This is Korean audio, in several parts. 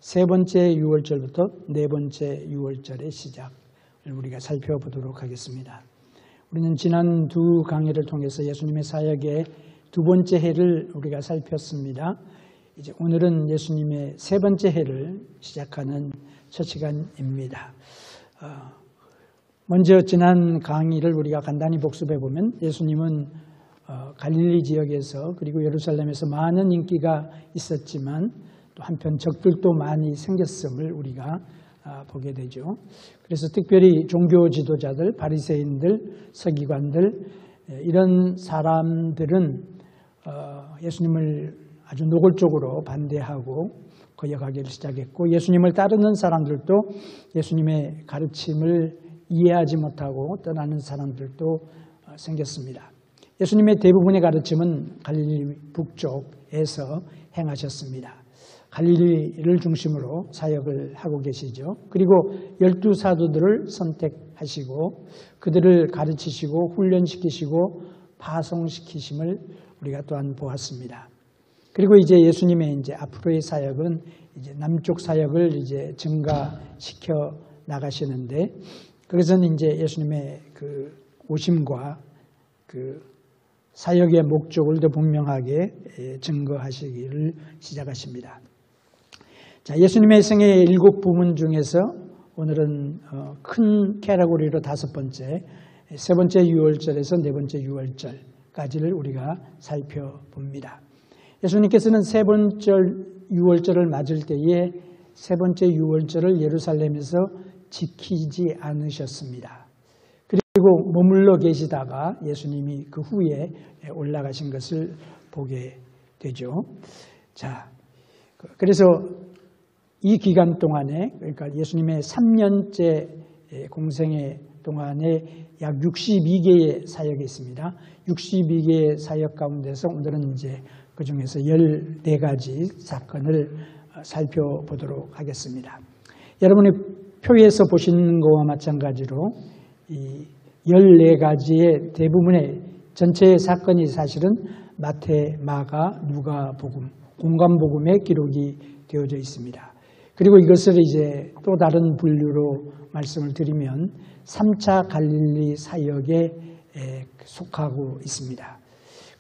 세 번째 유월절부터 네 번째 유월절의 시작을 우리가 살펴보도록 하겠습니다. 우리는 지난 두 강의를 통해서 예수님의 사역의 두 번째 해를 우리가 살폈습니다. 이제 오늘은 예수님의 세 번째 해를 시작하는 첫 시간입니다. 먼저 지난 강의를 우리가 간단히 복습해 보면 예수님은 갈릴리 지역에서 그리고 예루살렘에서 많은 인기가 있었지만 또 한편 적들도 많이 생겼음을 우리가 보게 되죠. 그래서 특별히 종교 지도자들, 바리새인들, 서기관들 이런 사람들은 예수님을 아주 노골적으로 반대하고 거역하기를 시작했고, 예수님을 따르는 사람들도 예수님의 가르침을 이해하지 못하고 떠나는 사람들도 생겼습니다. 예수님의 대부분의 가르침은 갈릴리 북쪽에서 행하셨습니다. 갈릴리를 중심으로 사역을 하고 계시죠. 그리고 12사도들을 선택하시고 그들을 가르치시고 훈련시키시고 파송시키심을 우리가 또한 보았습니다. 그리고 이제 예수님의 이제 앞으로의 사역은 이제 남쪽 사역을 이제 증가시켜 나가시는데, 그것은 이제 예수님의 그 오심과 그 사역의 목적을 더 분명하게 증거하시기를 시작하십니다. 자, 예수님의 생애의 7부문 중에서 오늘은 큰 캐러고리로 다섯 번째, 세 번째 유월절에서 네 번째 유월절까지를 우리가 살펴봅니다. 예수님께서는 세 번째 유월절을 맞을 때에 세 번째 유월절을 예루살렘에서 지키지 않으셨습니다. 그리고 머물러 계시다가 예수님이 그 후에 올라가신 것을 보게 되죠. 자, 그래서 이 기간 동안에, 그러니까 예수님의 3년째 공생애 동안에 약 62개의 사역이 있습니다. 62개의 사역 가운데서 오늘은 이제 그 중에서 14가지 사건을 살펴보도록 하겠습니다. 여러분이 표에서 보시는 것과 마찬가지로 이 14가지의 대부분의 전체의 사건이 사실은 마태, 마가, 누가복음, 공관복음에 기록이 되어져 있습니다. 그리고 이것을 이제 또 다른 분류로 말씀을 드리면 3차 갈릴리 사역에 속하고 있습니다.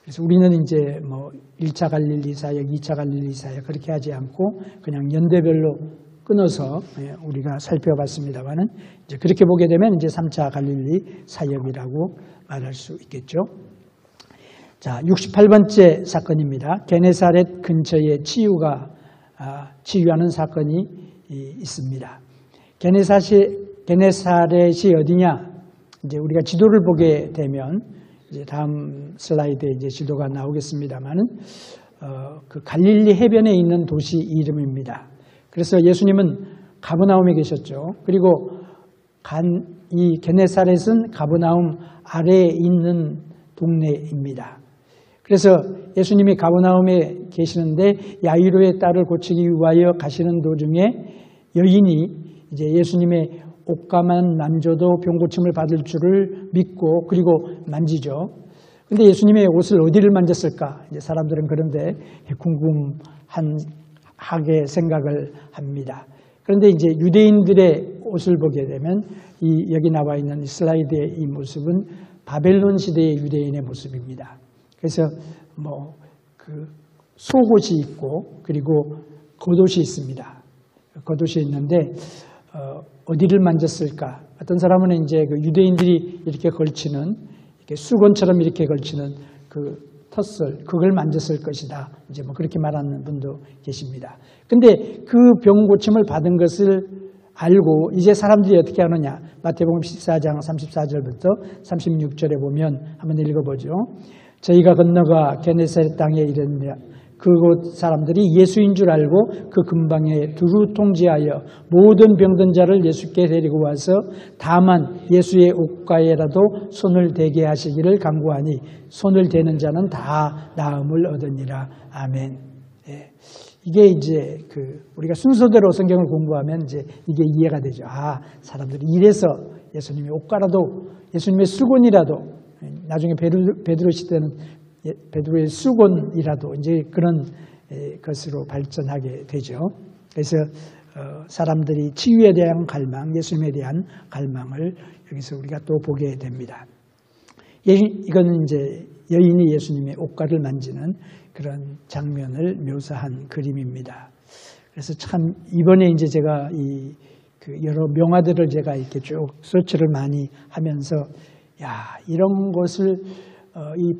그래서 우리는 이제 뭐 1차 갈릴리 사역, 2차 갈릴리 사역 그렇게 하지 않고 그냥 연대별로 끊어서 우리가 살펴봤습니다만은 이제 그렇게 보게 되면 이제 3차 갈릴리 사역이라고 말할 수 있겠죠. 자, 68번째 사건입니다. 게네사렛 근처에 치유하는 사건이 있습니다. 게네사렛이 어디냐? 이제 우리가 지도를 보게 되면 이제 다음 슬라이드에 이제 지도가 나오겠습니다만은 그 갈릴리 해변에 있는 도시 이름입니다. 그래서 예수님은 가버나움에 계셨죠. 그리고 이 게네사렛은 가버나움 아래에 있는 동네입니다. 그래서 예수님이 가버나움에 계시는데 야이로의 딸을 고치기 위하여 가시는 도중에 여인이 이제 예수님의 옷가만 만져도 병고침을 받을 줄을 믿고 그리고 만지죠. 그런데 예수님의 옷을 어디를 만졌을까? 이제 사람들은 그런데 궁금하게 생각을 합니다. 그런데 이제 유대인들의 옷을 보게 되면 여기 나와 있는 이 슬라이드의 이 모습은 바벨론 시대의 유대인의 모습입니다. 그래서 뭐 그 속옷이 있고 그리고 겉옷이 있습니다. 겉옷이 있는데 어디를 만졌을까? 어떤 사람은 이제 그 유대인들이 이렇게 걸치는 이렇게 수건처럼 이렇게 걸치는 그 텄을 그걸 만졌을 것이다. 이제 뭐 그렇게 말하는 분도 계십니다. 근데 그 병 고침을 받은 것을 알고 이제 사람들이 어떻게 하느냐? 마태복음 14장 34절부터 36절에 보면 한번 읽어보죠. 저희가 건너가 게네사렛 땅에 이르니라. 그곳 사람들이 예수인 줄 알고 그 근방에 두루 통지하여 모든 병든 자를 예수께 데리고 와서 다만 예수의 옷가에라도 손을 대게 하시기를 간구하니 손을 대는 자는 다 나음을 얻으니라. 아멘. 예. 이게 이제 우리가 순서대로 성경을 공부하면 이제 이게 이해가 되죠. 아, 사람들이 이래서 예수님의 옷가라도 예수님의 수건이라도 나중에 베드로 시대는 베드로의 수건이라도 이제 그런 것으로 발전하게 되죠. 그래서 사람들이 치유에 대한 갈망, 예수님에 대한 갈망을 여기서 우리가 또 보게 됩니다. 이거는 이제 여인이 예수님의 옷가를 만지는 그런 장면을 묘사한 그림입니다. 그래서 참 이번에 이제 제가 여러 명화들을 제가 이렇게 쭉 서치를 많이 하면서 이런 것을 이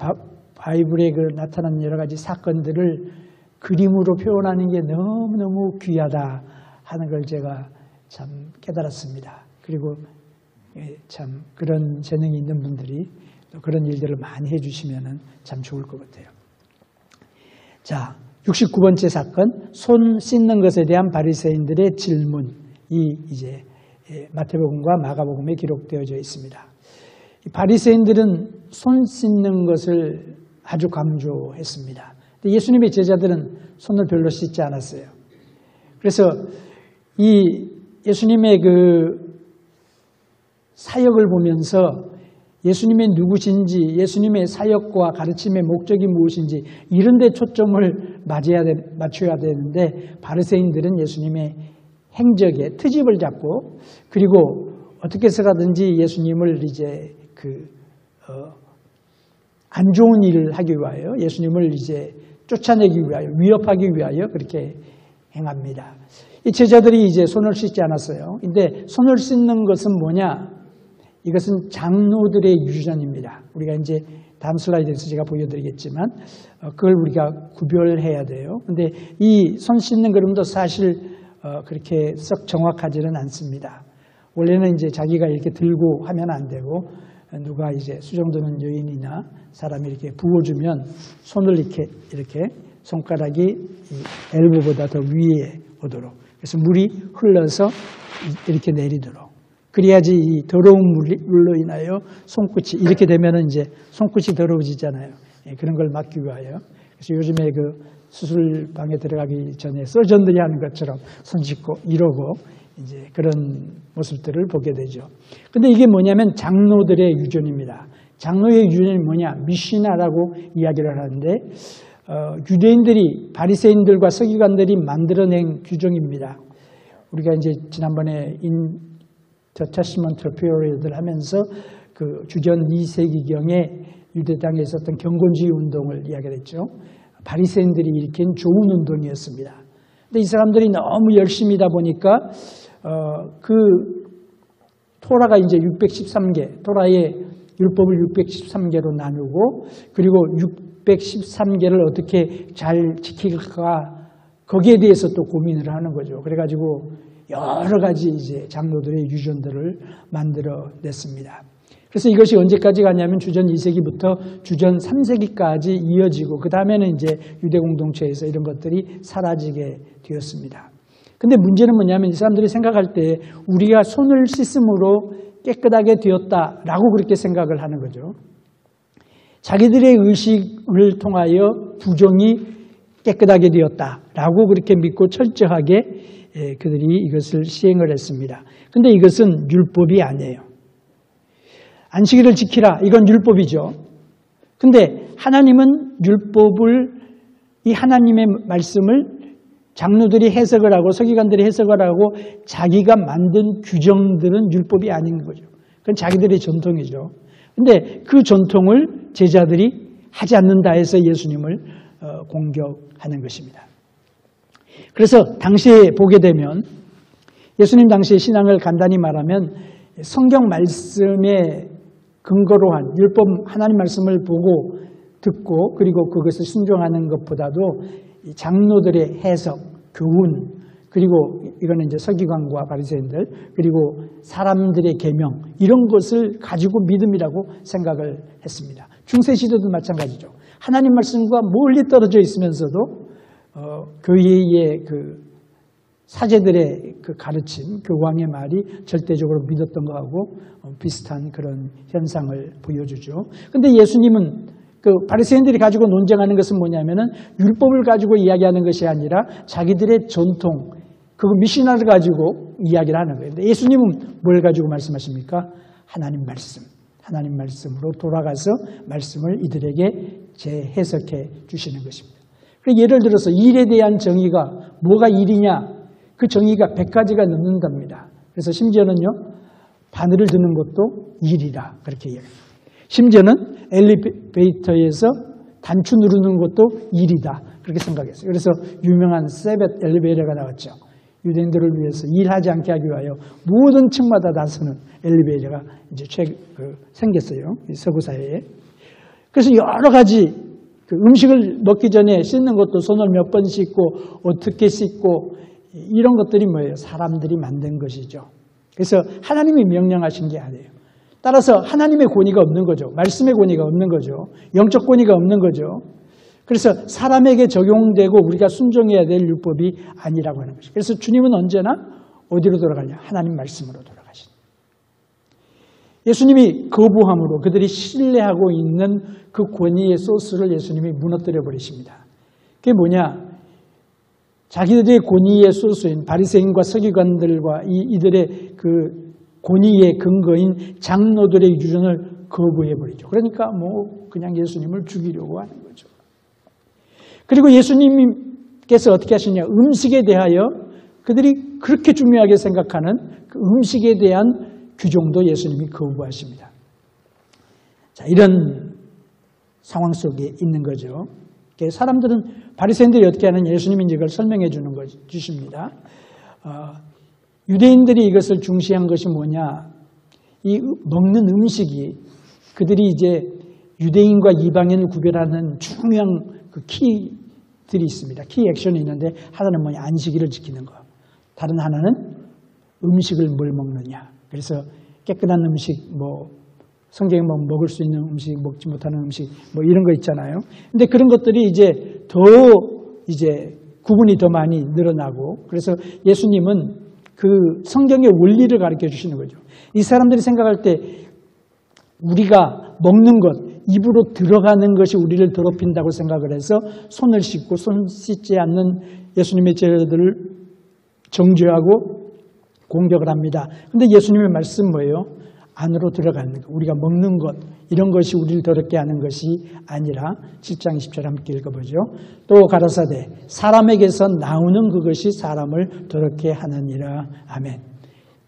바이블에 나타난 여러 가지 사건들을 그림으로 표현하는 게 너무너무 귀하다 하는 걸 제가 참 깨달았습니다. 그리고 참 그런 재능이 있는 분들이 그런 일들을 많이 해주시면 참 좋을 것 같아요. 자, 69번째 사건, 손 씻는 것에 대한 바리새인들의 질문이 이제 마태복음과 마가복음에 기록되어져 있습니다. 바리새인들은 손 씻는 것을 아주 강조했습니다. 예수님의 제자들은 손을 별로 씻지 않았어요. 그래서 이 예수님의 그 사역을 보면서 예수님의 누구신지, 예수님의 사역과 가르침의 목적이 무엇인지 이런 데 초점을 맞춰야 되는데 바리새인들은 예수님의 행적에 트집을 잡고 그리고 어떻게 해서라든지 예수님을 이제 안 좋은 일을 하기 위하여 예수님을 이제 쫓아내기 위하여 위협하기 위하여 그렇게 행합니다. 이 제자들이 이제 손을 씻지 않았어요. 근데 손을 씻는 것은 뭐냐? 이것은 장로들의 유전입니다. 우리가 이제 다음 슬라이드에서 제가 보여드리겠지만 그걸 우리가 구별해야 돼요. 근데 이 손 씻는 그림도 사실 그렇게 썩 정확하지는 않습니다. 원래는 이제 자기가 이렇게 들고 하면 안 되고 누가 이제 수정드는 여인이나 사람이 이렇게 부어주면 손을 이렇게 손가락이 엘보보다 더 위에 오도록 그래서 물이 흘러서 이렇게 내리도록 그래야지 이 더러운 물로 인하여 손끝이 이렇게 되면은 이제 손끝이 더러워지잖아요. 그런 걸 막기 위하여. 그래서 요즘에 그 수술방에 들어가기 전에 서전들이 하는 것처럼 손 씻고 이러고 이제 그런 모습들을 보게 되죠. 근데 이게 뭐냐면 장로들의 유전입니다. 장로의 유전이 뭐냐? 미시나라고 이야기를 하는데 유대인들이 바리새인들과 서기관들이 만들어낸 규정입니다. 우리가 이제 지난번에 The Testament Period를 하면서 그 주전 2세기경에 유대 땅에 있었던 경건주의 운동을 이야기했죠. 바리새인들이 일으킨 좋은 운동이었습니다. 근데 이 사람들이 너무 열심히다 보니까 그 토라가 이제 613개, 토라의 율법을 613개로 나누고 그리고 613개를 어떻게 잘 지킬까 거기에 대해서 또 고민을 하는 거죠. 그래가지고 여러 가지 이제 장로들의 유전들을 만들어냈습니다. 그래서 이것이 언제까지 가냐면 주전 2세기부터 주전 3세기까지 이어지고 그 다음에는 이제 유대 공동체에서 이런 것들이 사라지게 되었습니다. 근데 문제는 뭐냐면 이 사람들이 생각할 때 우리가 손을 씻음으로 깨끗하게 되었다라고 그렇게 생각을 하는 거죠. 자기들의 의식을 통하여 부정이 깨끗하게 되었다라고 그렇게 믿고 철저하게 그들이 이것을 시행을 했습니다. 근데 이것은 율법이 아니에요. 안식일을 지키라. 이건 율법이죠. 근데 하나님은 이 하나님의 말씀을 장로들이 해석을 하고 서기관들이 해석을 하고 자기가 만든 규정들은 율법이 아닌 거죠. 그건 자기들의 전통이죠. 근데 그 전통을 제자들이 하지 않는다 해서 예수님을 공격하는 것입니다. 그래서 당시에 보게 되면 예수님 당시의 신앙을 간단히 말하면 성경 말씀에 근거로 한 율법 하나님 말씀을 보고 듣고 그리고 그것을 순종하는 것보다도 장로들의 해석, 교훈 그리고 이거는 이제 서기관과 바리새인들 그리고 사람들의 계명 이런 것을 가지고 믿음이라고 생각을 했습니다. 중세 시대도 마찬가지죠. 하나님 말씀과 멀리 떨어져 있으면서도 교회의 그 사제들의 그 가르침, 교황의 말이 절대적으로 믿었던 것하고 비슷한 그런 현상을 보여주죠. 근데 예수님은 그 바리새인들이 가지고 논쟁하는 것은 뭐냐면은 율법을 가지고 이야기하는 것이 아니라 자기들의 전통, 그 미시나를 가지고 이야기를 하는 거예요. 근데 예수님은 뭘 가지고 말씀하십니까? 하나님 말씀. 하나님 말씀으로 돌아가서 말씀을 이들에게 재해석해 주시는 것입니다. 예를 들어서 일에 대한 정의가 뭐가 일이냐? 그 정의가 100가지가 넘는답니다. 그래서 심지어는요, 바늘을 드는 것도 일이라 그렇게 이야기합니다. 심지어는 엘리베이터에서 단추 누르는 것도 일이다 그렇게 생각했어요. 그래서 유명한 세벳 엘리베이터가 나왔죠. 유대인들을 위해서 일하지 않게 하기 위하여 모든 층마다 나서는 엘리베이터가 이제 생겼어요. 이 서구 사회에. 그래서 여러 가지 음식을 먹기 전에 씻는 것도 손을 몇 번 씻고 어떻게 씻고 이런 것들이 뭐예요? 사람들이 만든 것이죠. 그래서 하나님이 명령하신 게 아니에요. 따라서 하나님의 권위가 없는 거죠. 말씀의 권위가 없는 거죠. 영적 권위가 없는 거죠. 그래서 사람에게 적용되고 우리가 순종해야 될 율법이 아니라고 하는 것이죠. 그래서 주님은 언제나 어디로 돌아가냐? 하나님 말씀으로 돌아가신. 예수님이 거부함으로 그들이 신뢰하고 있는 그 권위의 소스를 예수님이 무너뜨려 버리십니다. 그게 뭐냐? 자기들의 권위의 소스인 바리새인과 서기관들과 이들의 그 권위의 근거인 장로들의 유전을 거부해 버리죠. 그러니까 그냥 예수님을 죽이려고 하는 거죠. 그리고 예수님께서 어떻게 하시냐? 음식에 대하여 그들이 그렇게 중요하게 생각하는 그 음식에 대한 규정도 예수님이 거부하십니다. 자, 이런 상황 속에 있는 거죠. 사람들은 바리새인들이 어떻게 하느냐? 예수님이 이걸 설명해 주십니다. 유대인들이 이것을 중시한 것이 뭐냐? 이 먹는 음식이 그들이 이제 유대인과 이방인을 구별하는 중요한 그 키들이 있습니다. 키 액션이 있는데 하나는 뭐냐? 안식일을 지키는 거. 다른 하나는 음식을 뭘 먹느냐. 그래서 깨끗한 음식, 성경에 먹을 수 있는 음식, 먹지 못하는 음식, 이런 거 있잖아요. 근데 그런 것들이 이제 구분이 더 많이 늘어나고, 그래서 예수님은 그 성경의 원리를 가르쳐 주시는 거죠. 이 사람들이 생각할 때 우리가 먹는 것, 입으로 들어가는 것이 우리를 더럽힌다고 생각을 해서 손을 씻고 손 씻지 않는 예수님의 제자들을 정죄하고 공격을 합니다. 근데 예수님의 말씀 뭐예요? 안으로 들어가는 것, 우리가 먹는 것, 이런 것이 우리를 더럽게 하는 것이 아니라 7장 20절 함께 읽어보죠. 또 가라사대 사람에게서 나오는 그것이 사람을 더럽게 하느니라. 아멘.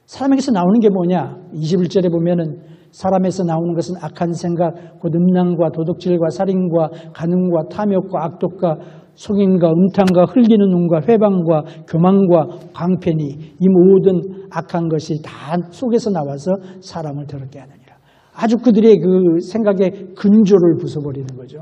사람에게서 나오는 게 뭐냐? 21절에 보면은 사람에서 나오는 것은 악한 생각, 곧 음란과 도둑질과 살인과 간음과 탐욕과 악독과 속임과 음탕과 흘기는 눈과 회방과 교만과 광편이, 이 모든 악한 것이 다 속에서 나와서 사람을 더럽게 하느니라. 아주 그들의 그 생각의 근조를 부숴버리는 거죠.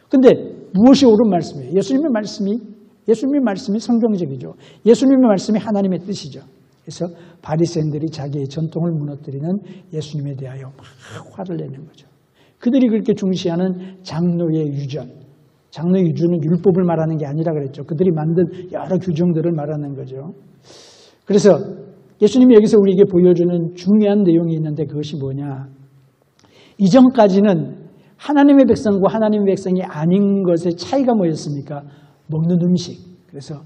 근데 무엇이 옳은 말씀이에요? 예수님의 말씀이 성경적이죠. 예수님의 말씀이 하나님의 뜻이죠. 그래서 바리새인들이 자기의 전통을 무너뜨리는 예수님에 대하여 막 화를 내는 거죠. 그들이 그렇게 중시하는 장로의 유전, 장로의 유전은 율법을 말하는 게 아니라 그랬죠. 그들이 만든 여러 규정들을 말하는 거죠. 그래서 예수님이 여기서 우리에게 보여주는 중요한 내용이 있는데 그것이 뭐냐? 이전까지는 하나님의 백성과 하나님의 백성이 아닌 것의 차이가 뭐였습니까? 먹는 음식. 그래서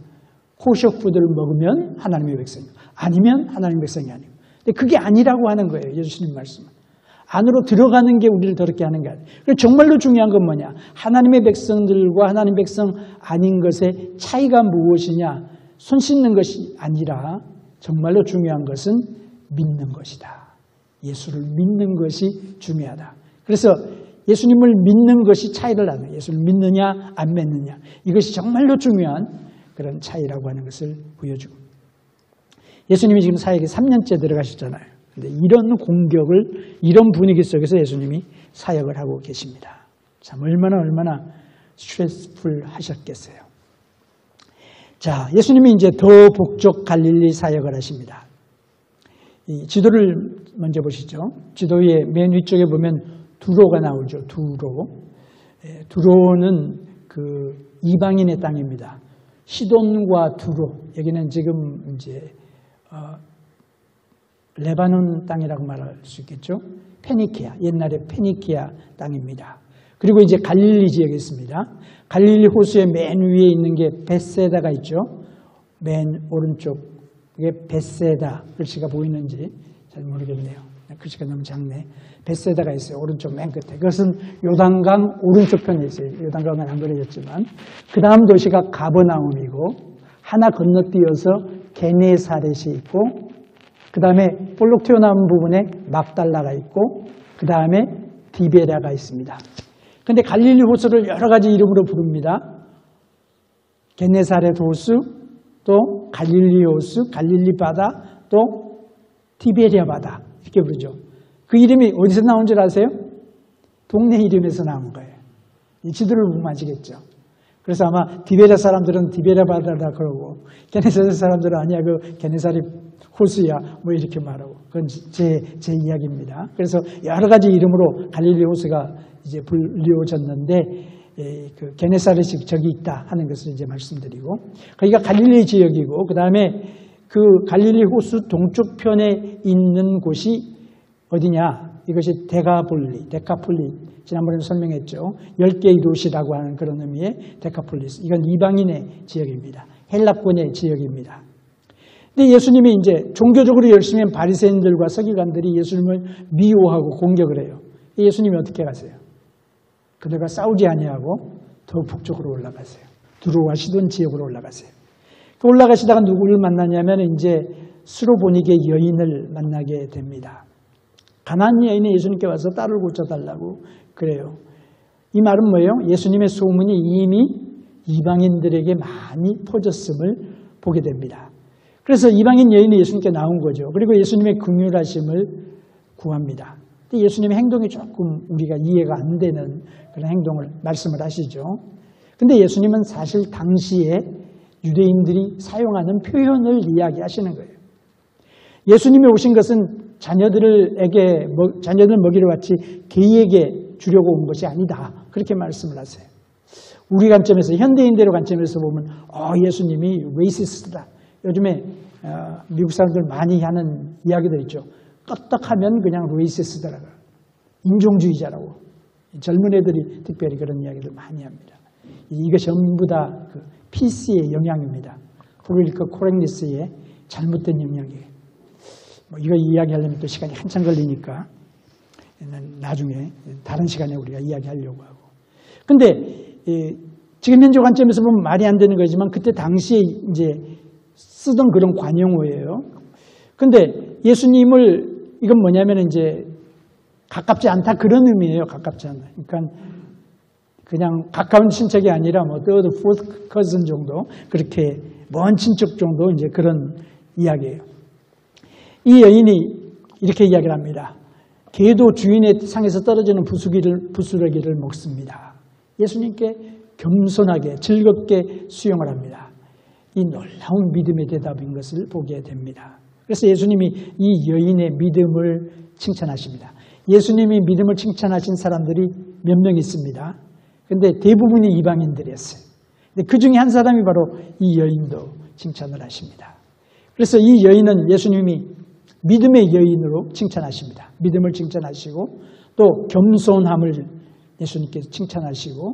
코셔푸드를 먹으면 하나님의 백성이고 아니면 하나님의 백성이 아니고. 근데 그게 아니라고 하는 거예요. 예수님 말씀은. 안으로 들어가는 게 우리를 더럽게 하는 게 아니에요. 정말로 중요한 건 뭐냐? 하나님의 백성들과 하나님의 백성 아닌 것의 차이가 무엇이냐? 손 씻는 것이 아니라 정말로 중요한 것은 믿는 것이다. 예수를 믿는 것이 중요하다. 그래서 예수님을 믿는 것이 차이를 나는 거예요. 예수를 믿느냐 안 믿느냐. 이것이 정말로 중요한 그런 차이라고 하는 것을 보여주고. 예수님이 지금 사역에 3년째 들어가셨잖아요. 근데 이런 공격을, 이런 분위기 속에서 예수님이 사역을 하고 계십니다. 참 얼마나 스트레스풀 하셨겠어요. 자, 예수님이 이제 더 북쪽 갈릴리 사역을 하십니다. 이 지도를 먼저 보시죠. 지도의 맨 위쪽에 보면 두로가 나오죠. 두로는 그 이방인의 땅입니다. 시돈과 두로, 여기는 지금 이제 레바논 땅이라고 말할 수 있겠죠. 페니키아, 옛날에 페니키아 땅입니다. 그리고 이제 갈릴리 지역에 있습니다. 갈릴리 호수의 맨 위에 있는 게 벳세다가 있죠. 맨 오른쪽에 벳세다 글씨가 보이는지 잘 모르겠네요. 글씨가 너무 작네. 벳세다가 있어요. 오른쪽 맨 끝에. 그것은 요단강 오른쪽 편에 있어요. 요단강은 안 그려졌지만. 그 다음 도시가 가버나움이고 하나 건너뛰어서 게네사렛이 있고 그 다음에 볼록 튀어나온 부분에 막달라가 있고 그 다음에 디베랴가 있습니다. 그런데 갈릴리 호수를 여러 가지 이름으로 부릅니다. 게네사렛 호수, 또 갈릴리 호수, 갈릴리 바다, 또 디베랴 바다 이렇게 부르죠. 그 이름이 어디서 나온 줄 아세요? 동네 이름에서 나온 거예요. 이 지도를 보면 아시겠죠. 그래서 아마 디베랴 사람들은 디베랴 바다라 그러고 게네사렛 사람들은 아니야 그 게네사렛 호수야 뭐 이렇게 말하고 그건 제 이야기입니다. 그래서 여러 가지 이름으로 갈릴리 호수가 이제 불리워졌는데 그 게네사렛이 저기 있다 하는 것을 이제 말씀드리고 거기가 갈릴리 지역이고 그 다음에 그 갈릴리 호수 동쪽 편에 있는 곳이 어디냐? 이것이 데카폴리 지난번에 설명했죠. 10개의 도시라고 하는 그런 의미의 데카폴리스. 이건 이방인의 지역입니다. 헬라권의 지역입니다. 근데 예수님이 이제 종교적으로 열심히 한 바리새인들과 서기관들이 예수님을 미워하고 공격을 해요. 예수님이 어떻게 가세요? 그들과 싸우지 아니하고 더 북쪽으로 올라가세요. 두로와 시돈 지역으로 올라가세요. 올라가시다가 누구를 만나냐면 이제 수로보니게 여인을 만나게 됩니다. 가나안 여인이 예수님께 와서 딸을 고쳐달라고 그래요. 이 말은 뭐예요? 예수님의 소문이 이미 이방인들에게 많이 퍼졌음을 보게 됩니다. 그래서 이방인 여인이 예수님께 나온 거죠. 그리고 예수님의 긍휼하심을 구합니다. 근데 예수님의 행동이 조금 우리가 이해가 안 되는 그런 행동을 말씀을 하시죠. 근데 예수님은 사실 당시에 유대인들이 사용하는 표현을 이야기하시는 거예요. 예수님이 오신 것은 자녀들 먹이러 같이 개에게 주려고 온 것이 아니다. 그렇게 말씀을 하세요. 우리 관점에서 현대인들의 관점에서 보면 예수님이 레이시스트다. 요즘에 미국 사람들 많이 하는 이야기들 있죠. 껐떡하면 그냥 레이시스트라고 인종주의자라고 젊은 애들이 특별히 그런 이야기를 많이 합니다. 이거 전부 다 그 PC의 영향입니다. 폴리티컬 코렉니스의 잘못된 영향이에요. 이거 이야기하려면 또 시간이 한참 걸리니까 나중에 다른 시간에 우리가 이야기하려고 하고. 근데 지금 현재 관점에서 보면 말이 안 되는 거지만 그때 당시에 이제 쓰던 그런 관용어예요. 근데 예수님을 이건 뭐냐면 이제 가깝지 않다 그런 의미예요. 가깝지 않다. 그러니까 그냥 가까운 친척이 아니라 뭐 third, fourth cousin 정도 그렇게 먼 친척 정도 이제 그런 이야기예요. 이 여인이 이렇게 이야기를 합니다. 개도 주인의 상에서 떨어지는 부스러기를 먹습니다. 예수님께 겸손하게 즐겁게 수용을 합니다. 이 놀라운 믿음의 대답인 것을 보게 됩니다. 그래서 예수님이 이 여인의 믿음을 칭찬하십니다. 예수님이 믿음을 칭찬하신 사람들이 몇 명 있습니다. 그런데 대부분이 이방인들이었어요. 근데 그 중에 한 사람이 바로 이 여인도 칭찬을 하십니다. 그래서 이 여인은 예수님이 믿음의 여인으로 칭찬하십니다. 믿음을 칭찬하시고 또 겸손함을 예수님께 칭찬하시고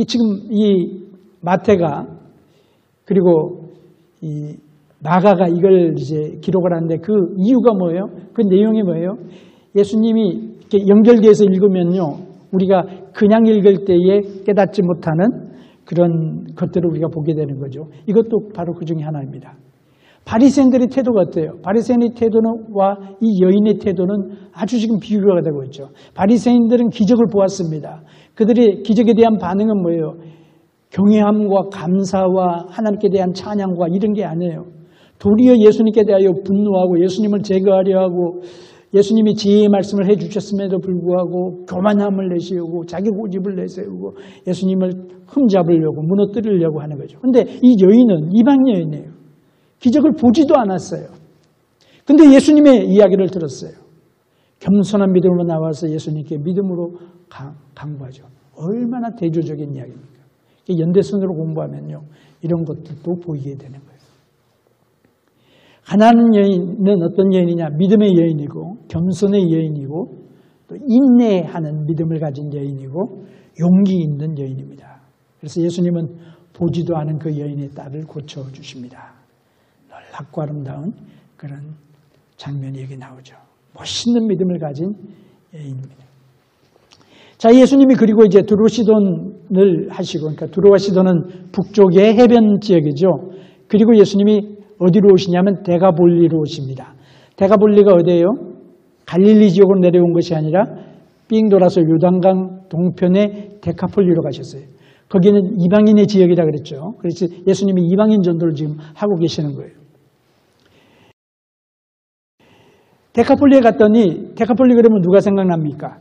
지금 이 마태가 그리고 이 마가가 이걸 이제 기록을 하는데 그 이유가 뭐예요? 그 내용이 뭐예요? 예수님이 이렇게 연결돼서 읽으면요. 우리가 그냥 읽을 때에 깨닫지 못하는 그런 것들을 우리가 보게 되는 거죠. 이것도 바로 그 중에 하나입니다. 바리새인들의 태도가 어때요? 바리새인의 태도와 이 여인의 태도는 아주 지금 비교가 되고 있죠. 바리새인들은 기적을 보았습니다. 그들의 기적에 대한 반응은 뭐예요? 경외함과 감사와 하나님께 대한 찬양과 이런 게 아니에요. 도리어 예수님께 대하여 분노하고 예수님을 제거하려 하고 예수님이 지혜의 말씀을 해주셨음에도 불구하고 교만함을 내세우고 자기 고집을 내세우고 예수님을 흠잡으려고 무너뜨리려고 하는 거죠. 그런데 이 여인은 이방 여인이에요. 기적을 보지도 않았어요. 근데 예수님의 이야기를 들었어요. 겸손한 믿음으로 나와서 예수님께 믿음으로 강구하죠. 얼마나 대조적인 이야기입니까? 연대선으로 공부하면요. 이런 것들도 보이게 되는 거예요. 가나안 여인은 어떤 여인이냐? 믿음의 여인이고 겸손의 여인이고 또 인내하는 믿음을 가진 여인이고 용기 있는 여인입니다. 그래서 예수님은 보지도 않은 그 여인의 딸을 고쳐주십니다. 놀랍고 아름다운 그런 장면이 여기 나오죠. 멋있는 믿음을 가진 여인입니다. 자, 예수님이 그리고 이제 두로시돈을 하시고, 그러니까 두로와 시돈은 북쪽의 해변 지역이죠. 그리고 예수님이 어디로 오시냐면 데가볼리로 오십니다. 데가볼리가 어디예요? 갈릴리 지역으로 내려온 것이 아니라 삥 돌아서 요단강 동편의 데카폴리로 가셨어요. 거기는 이방인의 지역이라 그랬죠. 그래서 예수님이 이방인 전도를 지금 하고 계시는 거예요. 데카폴리에 갔더니 데카폴리 그러면 누가 생각납니까?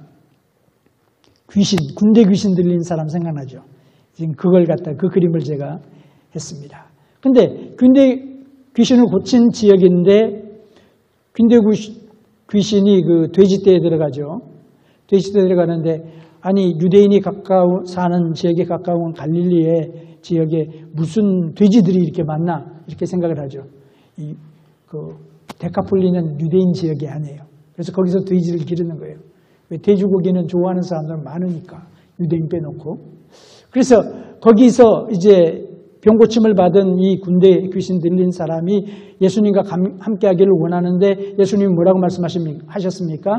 귀신, 군대 귀신 들린 사람 생각나죠. 지금 그걸 갖다 그 그림을 제가 했습니다. 근데 군대 귀신을 고친 지역인데 군대 귀신이 그 돼지떼에 들어가죠. 돼지떼에 들어가는데 아니 유대인이 사는 지역에 가까운 갈릴리의 지역에 무슨 돼지들이 이렇게 많나 이렇게 생각을 하죠. 데카폴리는 유대인 지역이 아니에요. 그래서 거기서 돼지를 기르는 거예요. 왜 돼지고기는 좋아하는 사람들 많으니까 유대인 빼놓고. 그래서 거기서 이제 병고침을 받은 이 군대 귀신 들린 사람이 예수님과 함께하기를 원하는데 예수님이 뭐라고 말씀하셨습니까?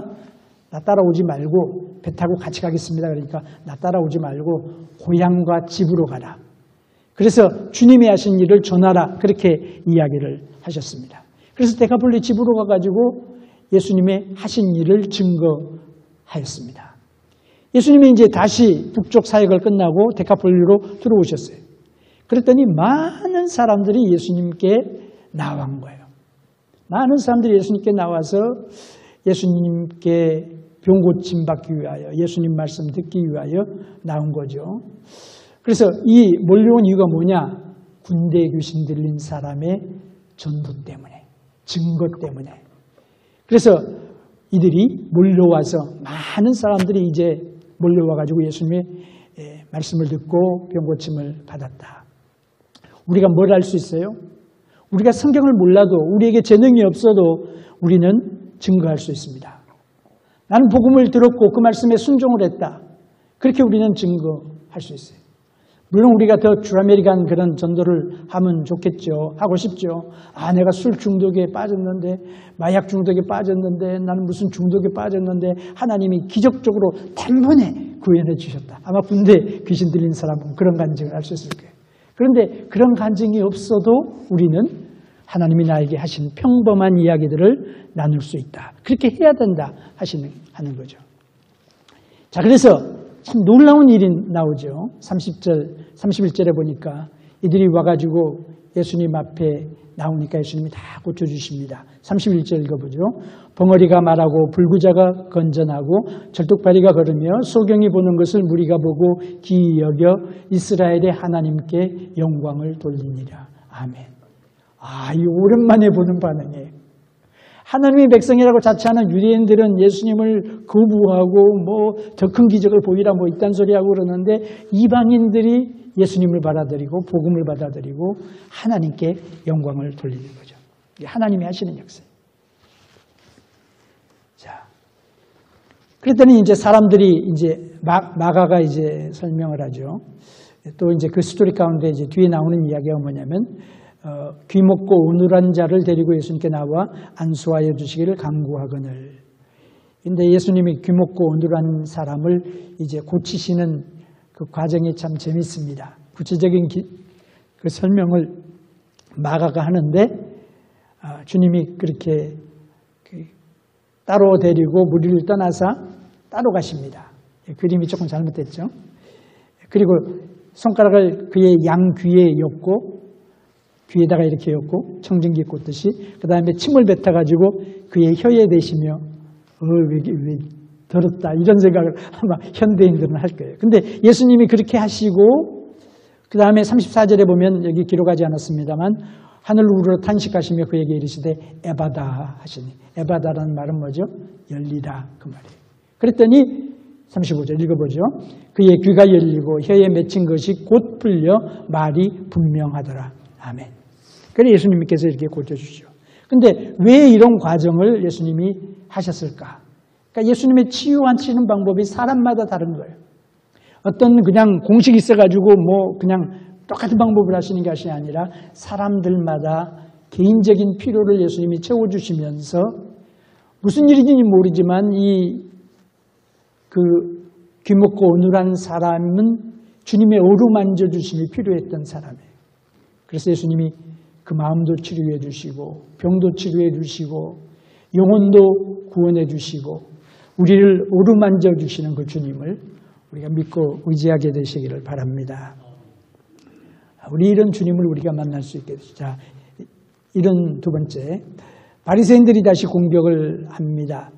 나 따라오지 말고 배 타고 같이 가겠습니다. 그러니까 나 따라오지 말고 고향과 집으로 가라. 그래서 주님이 하신 일을 전하라. 그렇게 이야기를 하셨습니다. 그래서 데카폴리 집으로 가가지고 예수님의 하신 일을 증거하였습니다. 예수님이 이제 다시 북쪽 사역을 끝나고 데카폴리로 들어오셨어요. 그랬더니 많은 사람들이 예수님께 나온 거예요. 많은 사람들이 예수님께 나와서 예수님께 병고침 받기 위하여 예수님 말씀 듣기 위하여 나온 거죠. 그래서 이 몰려온 이유가 뭐냐? 군대 귀신 들린 사람의 전도 때문에, 증거 때문에. 그래서 이들이 몰려와서 많은 사람들이 이제 몰려와가지고 예수님의 말씀을 듣고 병고침을 받았다. 우리가 뭘 할 수 있어요? 우리가 성경을 몰라도 우리에게 재능이 없어도 우리는 증거할 수 있습니다. 나는 복음을 들었고 그 말씀에 순종을 했다. 그렇게 우리는 증거할 수 있어요. 물론 우리가 더 주라메리간 그런 전도를 하면 좋겠죠. 하고 싶죠. 아, 내가 술 중독에 빠졌는데, 마약 중독에 빠졌는데, 나는 무슨 중독에 빠졌는데 하나님이 기적적으로 단번에 구원해 주셨다. 아마 군대 귀신 들린 사람은 그런 간증을 할 수 있을 거예요. 그런데 그런 간증이 없어도 우리는 하나님이 나에게 하신 평범한 이야기들을 나눌 수 있다. 그렇게 해야 된다 하는 거죠. 자, 그래서 참 놀라운 일이 나오죠. 31절에 보니까 이들이 와가지고 예수님 앞에 나오니까 예수님이 다 고쳐주십니다. 31절 읽어보죠. 벙어리가 말하고 불구자가 건전하고 절뚝발이가 걸으며 소경이 보는 것을 무리가 보고 기이 여겨 이스라엘의 하나님께 영광을 돌리니라. 아멘. 아, 이 오랜만에 보는 반응이에요. 하나님의 백성이라고 자처하는 유대인들은 예수님을 거부하고 뭐 더 큰 기적을 보이라 뭐 이딴 소리하고 그러는데 이방인들이 예수님을 받아들이고 복음을 받아들이고 하나님께 영광을 돌리는 거죠. 하나님이 하시는 역사예요. 자, 그랬더니 이제 사람들이 이제 마가가 이제 설명을 하죠. 또 이제 그 스토리 가운데 이제 뒤에 나오는 이야기가 뭐냐면 귀 먹고 어눌한 자를 데리고 예수님께 나와 안수하여 주시기를 간구하거늘. 근데 예수님이 귀 먹고 어눌한 사람을 이제 고치시는 그 과정이 참 재밌습니다. 구체적인 그 설명을 마가가 하는데 주님이 그렇게 따로 데리고 무리를 떠나서 따로 가십니다. 그림이 조금 잘못됐죠. 그리고 손가락을 그의 양 귀에 엮고 귀에다가 이렇게 엮고 청진기 꽂듯이 그 다음에 침을 뱉어가지고 그의 혀에 대시며 왜 더럽다 이런 생각을 아마 현대인들은 할 거예요. 근데 예수님이 그렇게 하시고 그 다음에 34절에 보면 여기 기록하지 않았습니다만 하늘 우러러 탄식하시며 그에게 이르시되 에바다 하시니 에바다라는 말은 뭐죠? 열리다 그 말이에요. 그랬더니 35절 읽어보죠. 그의 귀가 열리고 혀에 맺힌 것이 곧 풀려 말이 분명하더라. 아멘. 그래서 예수님께서 이렇게 고쳐주시죠. 근데 왜 이런 과정을 예수님이 하셨을까? 그러니까 예수님의 치유하시는 방법이 사람마다 다른 거예요. 어떤 그냥 공식이 있어가지고 뭐 그냥 똑같은 방법을 하시는 것이 아니라 사람들마다 개인적인 필요를 예수님이 채워주시면서 무슨 일인지 모르지만 귀 먹고 어눌한 사람은 주님의 어루만져 주심이 필요했던 사람이에요. 그래서 예수님이 그 마음도 치료해 주시고 병도 치료해 주시고 영혼도 구원해 주시고 우리를 오르만져 주시는 그 주님을 우리가 믿고 의지하게 되시기를 바랍니다. 우리 이런 주님을 우리가 만날 수 있게 되죠. 자, 이런 두 번째, 바리새인들이 다시 공격을 합니다.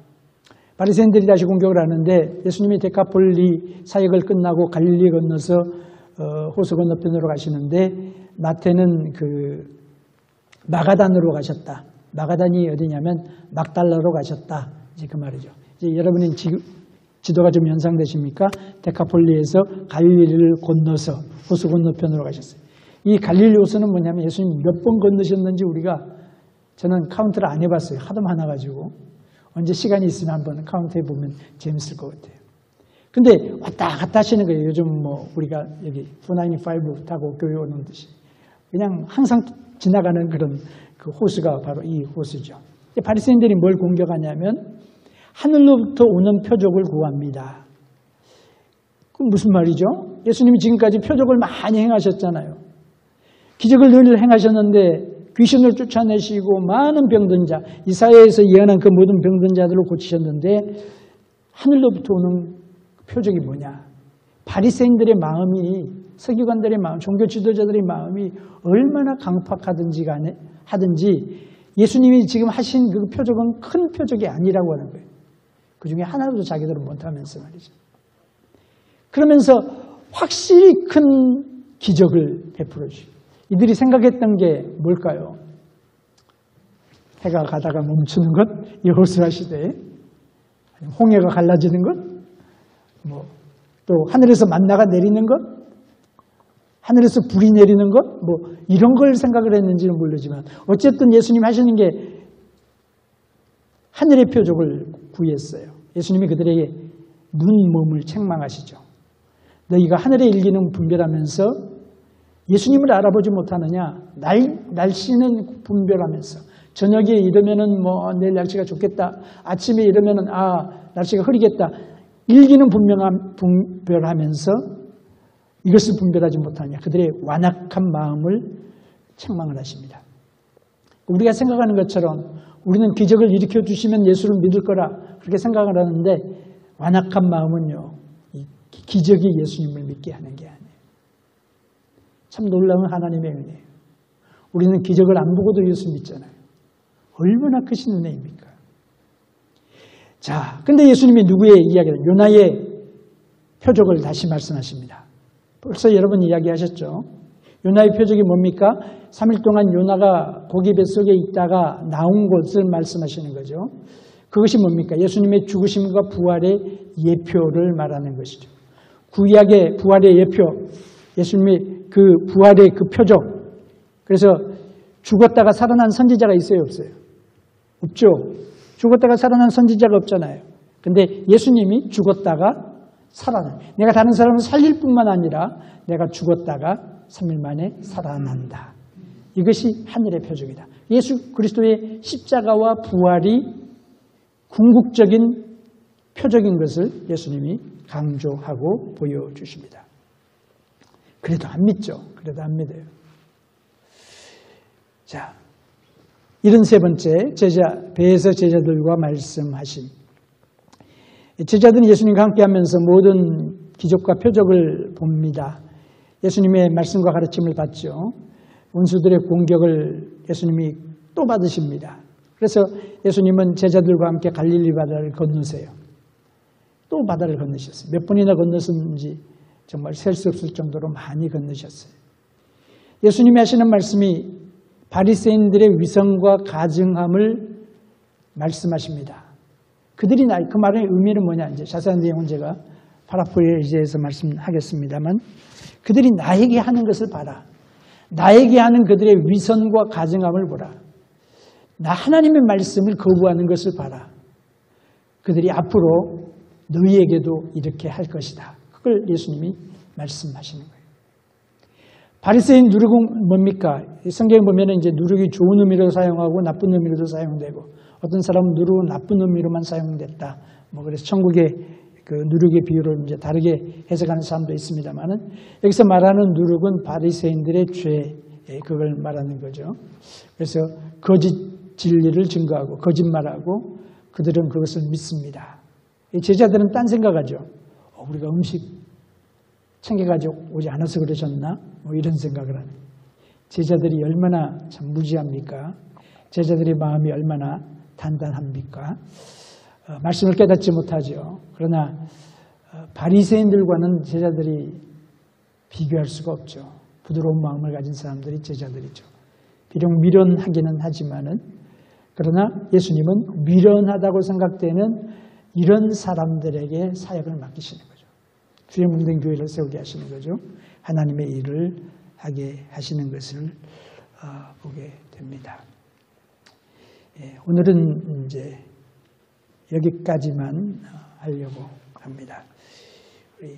바리새인들이 다시 공격을 하는데 예수님이 데카폴리 사역을 끝나고 갈릴리 건너서 호수 건너편으로 가시는데 마태는 그 마가단으로 가셨다. 마가단이 어디냐면 막달라로 가셨다. 이제 그 말이죠. 이제 여러분은 지도가 좀 연상되십니까? 데카폴리에서 갈릴리를 건너서 호수 건너편으로 가셨어요. 이 갈릴리 호수는 뭐냐면 예수님 몇 번 건너셨는지 저는 카운트를 안 해봤어요. 하도 많아가지고. 언제 시간이 있으면 한번 카운트해보면 재밌을 것 같아요. 근데 왔다 갔다 하시는 거예요. 요즘 우리가 여기 495 타고 교회 오는 듯이. 그냥 항상 지나가는 그런 그 호수가 바로 이 호수죠. 바리새인들이 뭘 공격하냐면 하늘로부터 오는 표적을 구합니다. 그럼 무슨 말이죠? 예수님이 지금까지 표적을 많이 행하셨잖아요. 기적을 늘 행하셨는데 귀신을 쫓아내시고 많은 병든 자, 이사야에서 예언한 그 모든 병든 자들을 고치셨는데 하늘로부터 오는 표적이 뭐냐? 바리새인들의 마음이, 서기관들의 마음, 종교 지도자들의 마음이 얼마나 강팍하든지 예수님이 지금 하신 그 표적은 큰 표적이 아니라고 하는 거예요. 그 중에 하나도 자기들은 못하면서 말이죠. 그러면서 확실히 큰 기적을 베풀어 주시고 이들이 생각했던 게 뭘까요? 해가 가다가 멈추는 것? 여호수아 시대에? 홍해가 갈라지는 것? 또 하늘에서 만나가 내리는 것? 하늘에서 불이 내리는 것? 이런 걸 생각을 했는지는 모르지만 어쨌든 예수님 하시는 게 하늘의 표적을 구했어요. 예수님이 그들에게 눈, 몸을 책망하시죠. 너희가 하늘의 일기는 분별하면서 예수님을 알아보지 못하느냐? 날씨는 분별하면서 저녁에 이르면은 내일 날씨가 좋겠다. 아침에 이르면은 날씨가 흐리겠다. 일기는 분별하면서 이것을 분별하지 못하느냐? 그들의 완악한 마음을 책망을 하십니다. 우리가 생각하는 것처럼 우리는 기적을 일으켜 주시면 예수를 믿을 거라 그렇게 생각을 하는데 완악한 마음은요. 이 기적이 예수님을 믿게 하는 게 아니에요. 참 놀라운 하나님의 은혜예요. 우리는 기적을 안 보고도 예수 믿잖아요. 얼마나 크신 은혜입니까? 자, 근데 예수님이 누구의 이야기를, 요나의 표적을 다시 말씀하십니다. 벌써 여러분 이야기하셨죠? 요나의 표적이 뭡니까? 3일 동안 요나가 고기 뱃속에 있다가 나온 것을 말씀하시는 거죠. 그것이 뭡니까? 예수님의 죽으심과 부활의 예표를 말하는 것이죠. 구약의 부활의 예표, 예수님의 그 부활의 그 표적. 그래서 죽었다가 살아난 선지자가 있어요, 없어요? 없죠. 죽었다가 살아난 선지자가 없잖아요. 근데 예수님이 죽었다가 살아난. 내가 다른 사람을 살릴 뿐만 아니라 내가 죽었다가 3일 만에 살아난다. 이것이 하늘의 표적이다. 예수 그리스도의 십자가와 부활이 궁극적인 표적인 것을 예수님이 강조하고 보여주십니다. 그래도 안 믿죠. 그래도 안 믿어요. 자, 73번째 배에서 제자들과 말씀하심. 제자들은 예수님과 함께하면서 모든 기적과 표적을 봅니다. 예수님의 말씀과 가르침을 받죠. 원수들의 공격을 예수님이 또 받으십니다. 그래서 예수님은 제자들과 함께 갈릴리 바다를 건너세요. 또 바다를 건너셨어요. 몇 번이나 건너셨는지 정말 셀 수 없을 정도로 많이 건너셨어요. 예수님이 하시는 말씀이 바리새인들의 위선과 가증함을 말씀하십니다. 그들이 그 말의 의미는 뭐냐, 이제 자세한 내용은 제가 파라프레이즈에서 말씀하겠습니다만, 그들이 나에게 하는 것을 봐라. 나에게 하는 그들의 위선과 가증함을 보라. 나 하나님의 말씀을 거부하는 것을 봐라. 그들이 앞으로 너희에게도 이렇게 할 것이다. 그걸 예수님이 말씀하시는 거예요. 바리새인 누룩은 뭡니까? 성경에 보면 이제 누룩이 좋은 의미로 사용하고 나쁜 의미로도 사용되고, 어떤 사람은 누룩은 나쁜 의미로만 사용됐다. 그래서 천국의 그 누룩의 비유를 이제 다르게 해석하는 사람도 있습니다만은, 여기서 말하는 누룩은 바리새인들의 죄예요. 그걸 말하는 거죠. 그래서 거짓 진리를 증거하고 거짓말하고 그들은 그것을 믿습니다. 제자들은 딴 생각하죠. 우리가 음식 챙겨가지고 오지 않아서 그러셨나? 뭐 이런 생각을 하는. 제자들이 얼마나 참 무지합니까? 제자들의 마음이 얼마나 단단합니까? 말씀을 깨닫지 못하죠. 그러나 바리새인들과는 제자들이 비교할 수가 없죠. 부드러운 마음을 가진 사람들이 제자들이죠. 비록 미련하기는 하지만은 그러나 예수님은 미련하다고 생각되는 이런 사람들에게 사역을 맡기시는 거죠. 주의 몸된 교회를 세우게 하시는 거죠. 하나님의 일을 하게 하시는 것을 보게 됩니다. 오늘은 이제 여기까지만 하려고 합니다. 우리